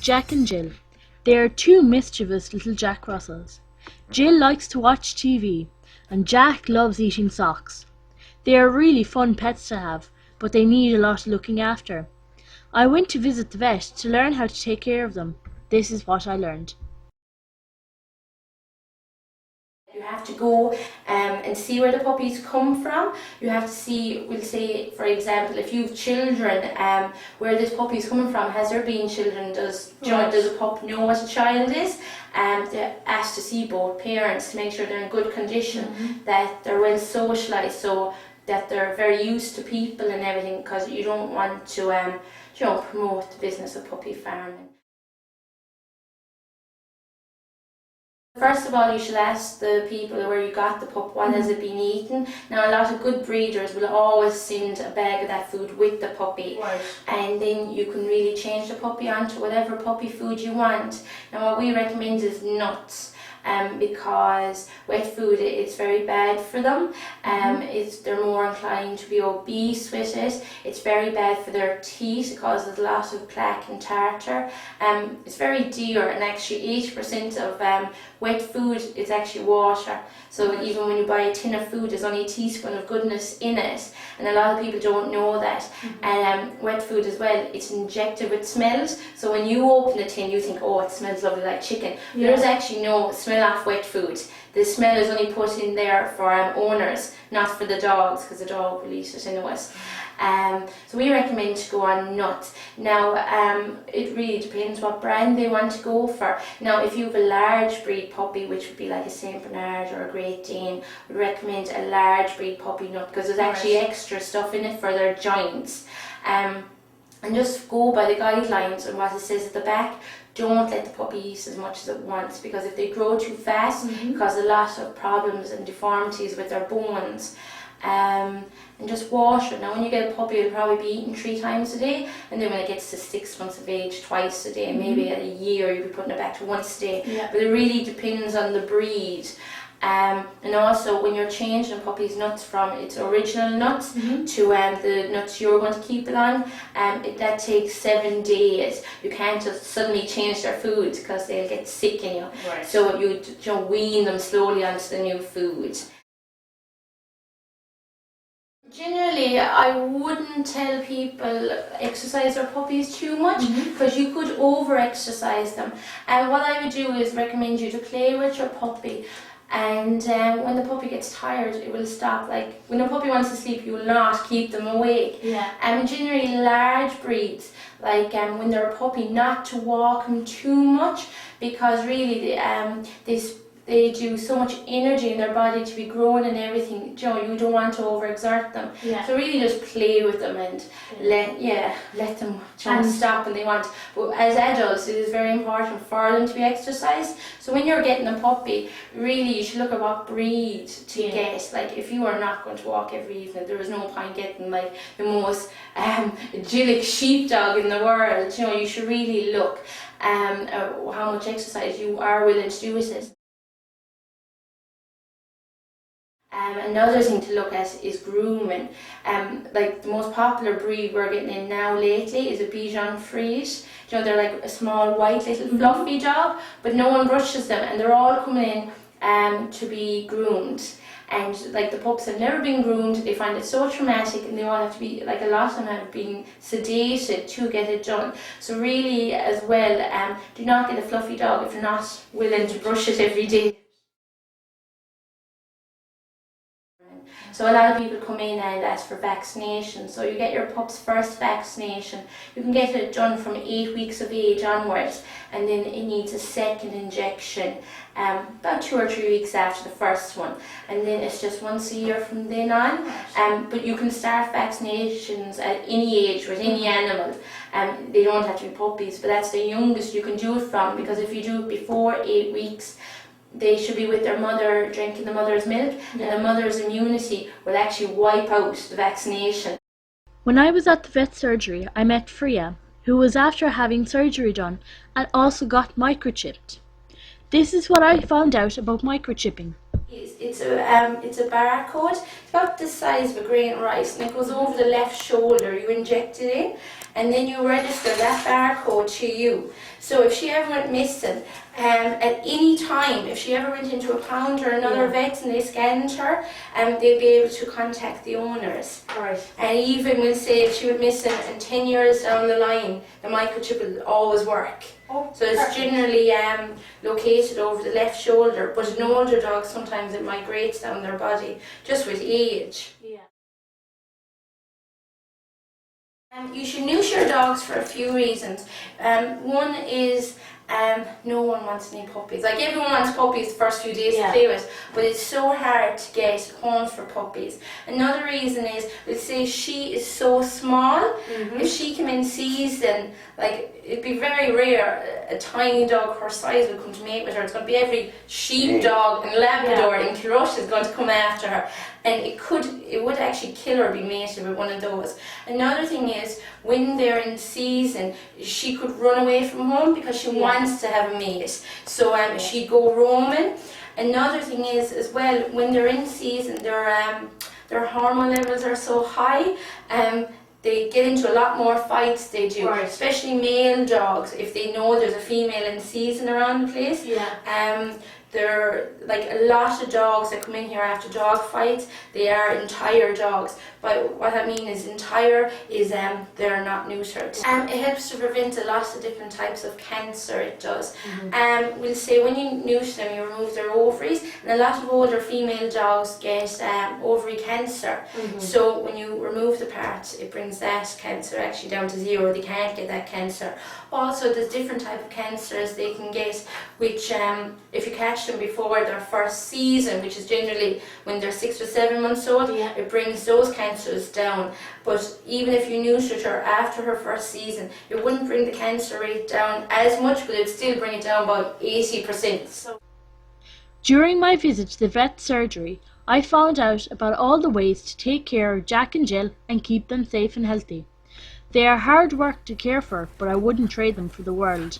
Jack and Jill. They are two mischievous little Jack Russells. Jill likes to watch TV, and Jack loves eating socks. They are really fun pets to have, but they need a lot of looking after. I went to visit the vet to learn how to take care of them. This is what I learned. You have to go and see where the puppies come from. You have to see, we'll say, for example, if you have children, where this puppy is coming from. Has there been children? Does a pup know what a child is? They ask to see both parents to make sure they're in good condition, that they're well socialised, so that they're very used to people and everything, because you don't want to promote the business of puppy farming. First of all, you should ask the people where you got the pup, what has it been eaten. Now, a lot of good breeders will always send a bag of that food with the puppy, and then you can really change the puppy onto whatever puppy food you want. Now, what we recommend is nuts, because wet food is very bad for them. They're more inclined to be obese with it. It's very bad for their teeth. It causes a lot of plaque and tartar. It's very dear, and actually 80% of wet food is actually water. So even when you buy a tin of food, there's only a teaspoon of goodness in it, and a lot of people don't know that. And wet food as well, it's injected with smells. So when you open a tin, you think, oh, it smells lovely like chicken. There's actually no smell off wet food. The smell is only put in there for owners, not for the dogs, because the dog will eat it anyways. So we recommend to go on nuts. Now, it really depends what brand they want to go for. Now, if you have a large breed puppy, which would be like a Saint Bernard or a Great Dane, we'd recommend a large breed puppy nut, because there's actually extra stuff in it for their joints. And just go by the guidelines and what it says at the back. Don't let the puppy eat as much as it wants, because if they grow too fast, it causes a lot of problems and deformities with their bones. And just water. Now, when you get a puppy, it'll probably be eaten 3 times a day, and then when it gets to 6 months of age, twice a day. Maybe at a year you'll be putting it back to once a day. But it really depends on the breed. And also, when you're changing a puppy's nuts from its original nuts to the nuts you're going to keep it on, that takes 7 days. You can't just suddenly change their food, because they'll get sick in you. So you wean them slowly onto the new food. Generally, I wouldn't tell people exercise their puppies too much, because you could over-exercise them. And what I would do is recommend you to play with your puppy. And when the puppy gets tired, it will stop. Like when a puppy wants to sleep, you will not keep them awake. And generally, large breeds, like when they're a puppy, not to walk them too much, because really they do so much energy in their body to be growing and everything. You don't want to overexert them. So really just play with them and let them stop when they want. But as adults, it is very important for them to be exercised. So when you're getting a puppy, really you should look at what breed to get. Like if you are not going to walk every evening, there is no point getting like the most idyllic sheepdog in the world. You should really look how much exercise you are willing to do with it. Another thing to look at is grooming. Like the most popular breed we're getting in now lately is a Bichon Frise. They're like a small white little fluffy dog, but no one brushes them, and they're all coming in to be groomed. And like the pups have never been groomed, they find it so traumatic, and they all have to be, like a lot of them have been sedated to get it done. So really as well, do not get a fluffy dog if you're not willing to brush it every day. So a lot of people come in and ask for vaccination. So you get your pup's first vaccination. You can get it done from 8 weeks of age onwards, and then it needs a second injection about 2 or 3 weeks after the first one, and then it's just once a year from then on. But you can start vaccinations at any age with any animal. They don't have to be puppies, but that's the youngest you can do it from, because if you do it before 8 weeks, they should be with their mother, drinking the mother's milk, and the mother's immunity will actually wipe out the vaccination. When I was at the vet surgery, I met Freya, who was after having surgery done and also got microchipped. This is what I found out about microchipping. It's a barcode. It's about the size of a grain of rice, and it goes over the left shoulder. You inject it in, and then you register that barcode to you. So if she ever went missing, at any time, if she ever went into a pound or another vet and they scanned her, they'd be able to contact the owners. Right. And even we'll say if she went missing and 10 years down the line, the microchip will always work. Oh, so it's generally located over the left shoulder, but in older dogs sometimes it migrates down their body, just with age. Yeah. You should neuter your dogs for a few reasons. One is no one wants any puppies. Like everyone wants puppies the first few days to play with, but it's so hard to get homes for puppies. Another reason is, let's say she is so small, if she came in season, like it'd be very rare a tiny dog her size would come to mate with her. It's going to be every sheepdog and Labrador in Kirush is going to come after her, and it would actually kill her being mated with one of those. Another thing is, when they're in season, she could run away from home because she wants to have a mate, so she'd go roaming. Another thing is as well, when they're in season, their hormone levels are so high, they get into a lot more fights, they do, especially male dogs, if they know there's a female in season around the place. They're like a lot of dogs that come in here after dog fights, they are entire dogs. But what I mean is entire is they're not neutered. It helps to prevent a lot of different types of cancer, it does. We'll say when you neuter them, you remove their ovaries, and a lot of older female dogs get ovary cancer. So when you remove the part, it brings that cancer actually down to zero. They can't get that cancer. Also, there's different type of cancers they can get, which if you catch them before their first season, which is generally when they're 6 or 7 months old, it brings those cancers down. But even if you neutered her after her first season, it wouldn't bring the cancer rate down as much, but it would still bring it down about 80%. During my visit to the vet surgery, I found out about all the ways to take care of Jack and Jill and keep them safe and healthy. They are hard work to care for, but I wouldn't trade them for the world.